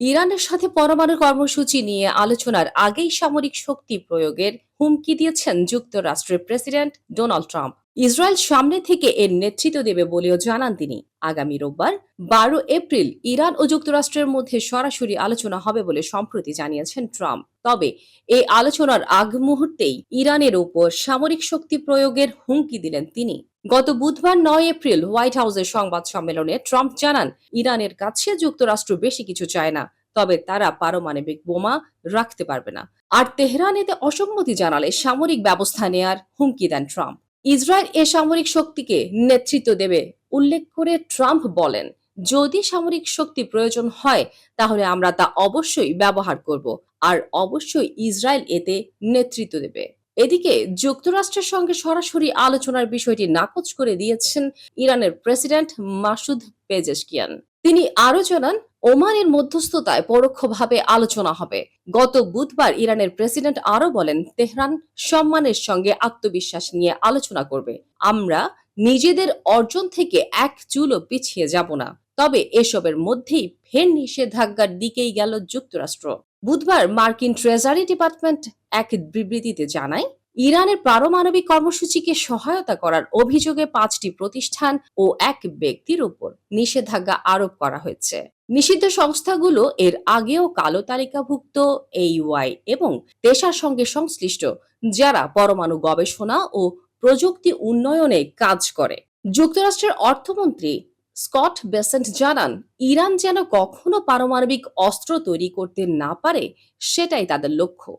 ইরানের সাথে পরমাণু কর্মসূচি নিয়ে আলোচনার আগেই সামরিক শক্তি প্রয়োগের হুমকি দিয়েছেন যুক্তরাষ্ট্রের প্রেসিডেন্ট ডোনাল্ড ট্রাম্প। ইসরায়েল সামনে থেকে এর নেতৃত্ব দেবে বলেও জানান তিনি। আগামী রোববার 12 এপ্রিল ইরান ও যুক্তরাষ্ট্রের মধ্যে সরাসরি আলোচনা হবে বলে সম্প্রতি জানিয়েছেন ট্রাম্প। তবে এই আলোচনার আগ মুহূর্তেই ইরানের উপর সামরিক শক্তি প্রয়োগের হুমকি দিলেন তিনি। গত বুধবার 9 এপ্রিল হোয়াইট হাউসের সংবাদ সম্মেলনে ট্রাম্প জানান, ইরানের কাছে যুক্তরাষ্ট্র বেশি কিছু চায় না, তবে তারা পারমাণবিক বোমা রাখতে পারবে না। আর তেহরান এতে অসম্মতি জানালে সামরিক ব্যবস্থা নেয়ার হুমকি দেন ট্রাম্প। ইসরায়েল এ সামরিক শক্তিকে নেতৃত্ব দেবে উল্লেখ করে ট্রাম্প বলেন, যদি সামরিক শক্তি প্রয়োজন হয় তাহলে আমরা তা অবশ্যই ব্যবহার করব, আর অবশ্যই ইসরায়েল এতে নেতৃত্ব দেবে। এদিকে যুক্তরাষ্ট্রের সঙ্গে সরাসরি আলোচনার বিষয়টি নাকচ করে দিয়েছেন ইরানের প্রেসিডেন্ট মাসুদ পেজেশকিয়ান। তিনি আরো জানান, ওমানের মধ্যস্থতায় পরোক্ষভাবে আলোচনা হবে। গত বুধবার ইরানের প্রেসিডেন্ট আরো বলেন, তেহরান সম্মানের সঙ্গে আত্মবিশ্বাস নিয়ে আলোচনা করবে। আমরা নিজেদের অর্জন থেকে এক চুলও পিছিয়ে যাব না। তবে এসবের মধ্যেই ফের নিষেধাজ্ঞার দিকেই গেল যুক্তরাষ্ট্র। বুধবার মার্কিন ট্রেজারি ডিপার্টমেন্ট এক বিবৃতিতে জানায়, ইরানের পারমাণবিক কর্মসূচিকে সহায়তা করার অভিযোগে 5টি প্রতিষ্ঠান ও এক ব্যক্তির উপর নিষেধাজ্ঞা আরোপ করা হয়েছে। নিষিদ্ধ সংস্থাগুলো এর আগেও কালো তালিকাভুক্ত AUI এবং পেশার সঙ্গে সংশ্লিষ্ট, যারা পরমাণু গবেষণা ও প্রযুক্তি উন্নয়নে কাজ করে। যুক্তরাষ্ট্রের অর্থমন্ত্রী স্কট বেসেন্ট জানান, ইরান যেন কখনো পারমাণবিক অস্ত্র তৈরি করতে না পারে, সেটাই তাদের লক্ষ্য।